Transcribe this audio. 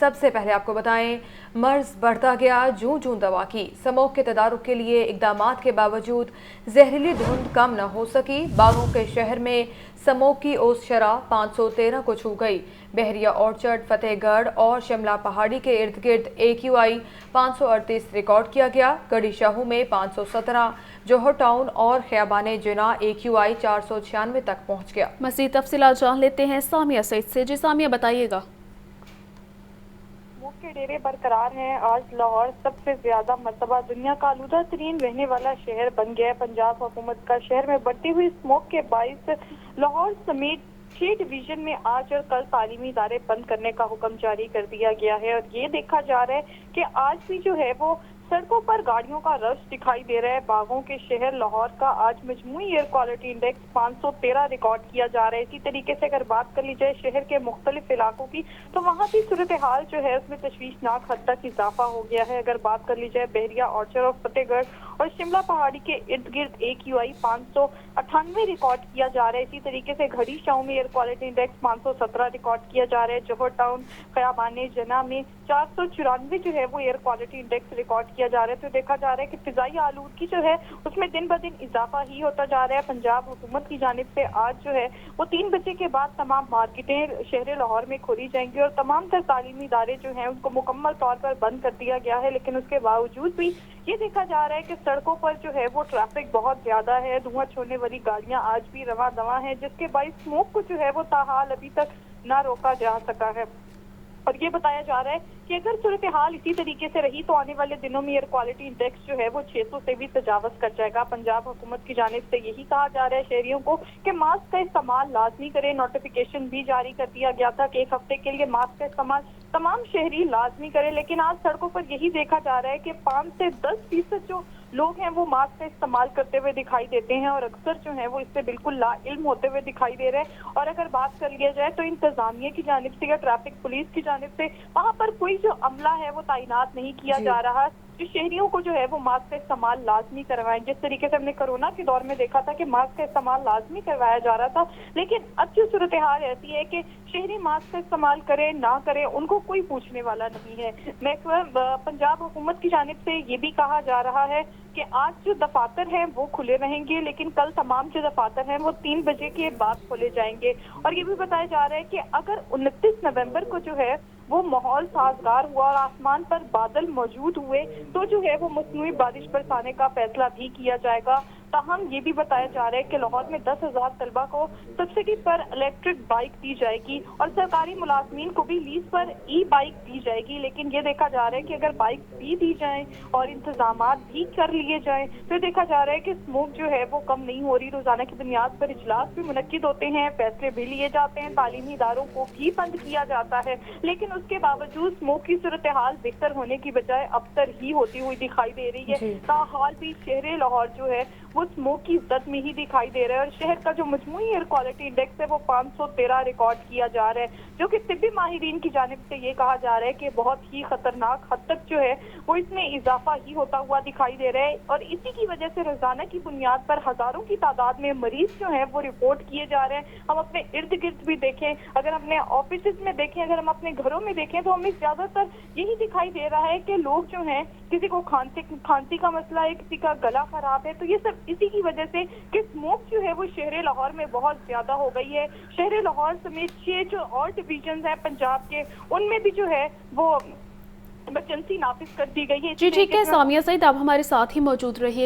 سب سے پہلے آپ کو بتائیں مرض بڑھتا گیا جوں جوں دوا کی سموگ کے تدارک کے لیے اقدامات کے باوجود زہریلی دھند کم نہ ہو سکی۔ باغوں کے شہر میں سموگ کی اوس شرح 513 کو چھو گئی۔ بحریہ اورچرڈ، فتح گڑھ اور شملہ پہاڑی کے ارد گرد AQI 538 ریکارڈ کیا گیا۔ گڑھی شاہو میں 517، جوہر ٹاؤن اور خیابان جناح AQI 496 تک پہنچ گیا۔ مزید تفصیلات جان لیتے ہیں سامیہ سعید سے۔ جی سامیہ بتائیے گا۔ سموگ کے ڈیرے برقرار ہیں۔ آج لاہور سب سے زیادہ مرتبہ دنیا کا آلودہ ترین رہنے والا شہر بن گیا ہے۔ پنجاب حکومت کا شہر میں بڑھتی ہوئی سموگ کے باعث لاہور سمیت 6 ڈویژن میں آج اور کل تعلیمی ادارے بند کرنے کا حکم جاری کر دیا گیا ہے، اور یہ دیکھا جا رہا ہے کہ آج بھی جو ہے وہ سڑکوں پر گاڑیوں کا رش دکھائی دے رہا ہے۔ باغوں کے شہر لاہور کا آج مجموعی ایئر کوالٹی انڈیکس 513 ریکارڈ کیا جا رہا ہے۔ اسی طریقے سے اگر بات کر لی جائے شہر کے مختلف علاقوں کی تو وہاں بھی صورتحال جو ہے اس میں تشویشناک حد تک اضافہ ہو گیا ہے۔ اگر بات کر لی جائے بحریہ اورچرڈ اور فتح گڑھ اور شملہ پہاڑی کے ارد گرد AQI 598 ریکارڈ کیا جا رہا ہے۔ اسی طریقے سے گڑھی شاہو میں ایئر کوالٹی انڈیکس 517 ریکارڈ کیا جا رہا ہے۔ جوہر ٹاؤن، خیابان جناح میں 494 جو ہے وہ ایئر کوالٹی انڈیکس ریکارڈ کیا جا رہا ہے۔ تو دیکھا جا رہا ہے کہ فضائی آلودگی جو ہے اس میں دن بدن اضافہ ہی ہوتا جا رہا ہے۔ پنجاب حکومت کی جانب سے آج جو ہے وہ 3 بجے کے بعد تمام مارکیٹیں شہر لاہور میں کھولی جائیں گی اور تمام تر تعلیمی ادارے جو ہیں ان کو مکمل طور پر بند کر دیا گیا ہے، لیکن اس کے باوجود بھی یہ دیکھا جا رہا ہے کہ سڑکوں پر جو ہے وہ ٹریفک بہت زیادہ ہے۔ دھواں چھوڑنے والی گاڑیاں آج بھی رواں دواں ہیں، جس کے باعث سموگ کو جو ہے وہ تاحال ابھی تک نہ روکا جا سکا ہے۔ اور یہ بتایا جا رہا ہے کہ اگر صورتحال اسی طریقے سے رہی تو آنے والے دنوں میں ایئر کوالٹی انڈیکس جو ہے وہ 600 سے بھی تجاوز کر جائے گا۔ پنجاب حکومت کی جانب سے یہی کہا جا رہا ہے شہریوں کو کہ ماسک کا استعمال لازمی کریں۔ نوٹیفیکیشن بھی جاری کر دیا گیا تھا کہ 1 ہفتے کے لیے ماسک کا استعمال تمام شہری لازمی کریں، لیکن آج سڑکوں پر یہی دیکھا جا رہا ہے کہ 5 سے 10% جو لوگ ہیں وہ ماسک کا استعمال کرتے ہوئے دکھائی دیتے ہیں، اور اکثر جو ہیں وہ اس سے بالکل لا علم ہوتے ہوئے دکھائی دے رہے ہیں۔ اور اگر بات کر لیا جائے تو انتظامیہ کی جانب سے یا ٹریفک پولیس کی جانب سے وہاں پر کوئی جو عملہ ہے وہ تعینات نہیں کیا جا رہا، جو شہریوں کو جو ہے وہ ماسک کا استعمال لازمی کروائیں۔ جس طریقے سے ہم نے کورونا کے دور میں دیکھا تھا کہ ماسک کا استعمال لازمی کروایا جا رہا تھا، لیکن اب جو صورتحال ایسی ہے کہ شہری ماسک کا استعمال کریں نہ کریں ان کو کوئی پوچھنے والا نہیں ہے۔ پنجاب حکومت کی جانب سے یہ بھی کہا جا رہا ہے کہ آج جو دفاتر ہیں وہ کھلے رہیں گے، لیکن کل تمام جو دفاتر ہیں وہ 3 بجے کے بعد کھولے جائیں گے۔ اور یہ بھی بتایا جا رہا ہے کہ اگر 29 نومبر کو جو ہے وہ ماحول سازگار ہوا اور آسمان پر بادل موجود ہوئے تو جو ہے وہ مصنوعی بارش برسانے کا فیصلہ بھی کیا جائے گا۔ تاہم یہ بھی بتایا جا رہا ہے کہ لاہور میں 10,000 طلبہ کو سبسڈی پر الیکٹرک بائک دی جائے گی اور سرکاری ملازمین کو بھی لیز پر ای بائک دی جائے گی، لیکن یہ دیکھا جا رہا ہے کہ اگر بائک بھی دی جائیں اور انتظامات بھی کر لیے جائیں تو دیکھا جا رہا ہے کہ سموگ جو ہے وہ کم نہیں ہو رہی۔ روزانہ کی بنیاد پر اجلاس بھی منعقد ہوتے ہیں، فیصلے بھی لیے جاتے ہیں، تعلیمی اداروں کو بھی بند کیا جاتا ہے، لیکن اس کے باوجود سموگ کی صورتحال بہتر ہونے کی بجائے ابتر ہی ہوتی ہوئی دکھائی دے رہی ہے۔ تاحال بھی شہر لاہور جو ہے وہ سموگ کی زد میں ہی دکھائی دے رہا ہے، اور شہر کا جو مجموعی ایئر کوالٹی انڈیکس ہے وہ 513 ریکارڈ کیا جا رہا ہے، جو کہ طبی ماہرین کی جانب سے یہ کہا جا رہا ہے کہ بہت ہی خطرناک حد تک جو ہے وہ اس میں اضافہ ہی ہوتا ہوا دکھائی دے رہا ہے، اور اسی کی وجہ سے روزانہ کی بنیاد پر ہزاروں کی تعداد میں مریض جو ہیں وہ رپورٹ کیے جا رہے ہیں۔ ہم اپنے ارد گرد بھی دیکھیں، اگر اپنے آفیسز میں دیکھیں، اگر ہم اپنے گھروں میں دیکھیں تو ہمیں زیادہ تر یہی دکھائی دے رہا ہے کہ لوگ جو ہیں کسی کو کھانسی کا مسئلہ ہے، کسی کا گلا خراب ہے، تو یہ سب اسی کی وجہ سے کہ سموگ جو ہے وہ شہر لاہور میں بہت زیادہ ہو گئی ہے۔ شہر لاہور سمیت 6 جو اور ڈویژنز ہیں پنجاب کے ان میں بھی جو ہے وہ ایمرجنسی نافذ کر دی گئی ہے۔ جی ٹھیک ہے سامیہ سعید، آپ ہمارے ساتھ ہی موجود رہیے۔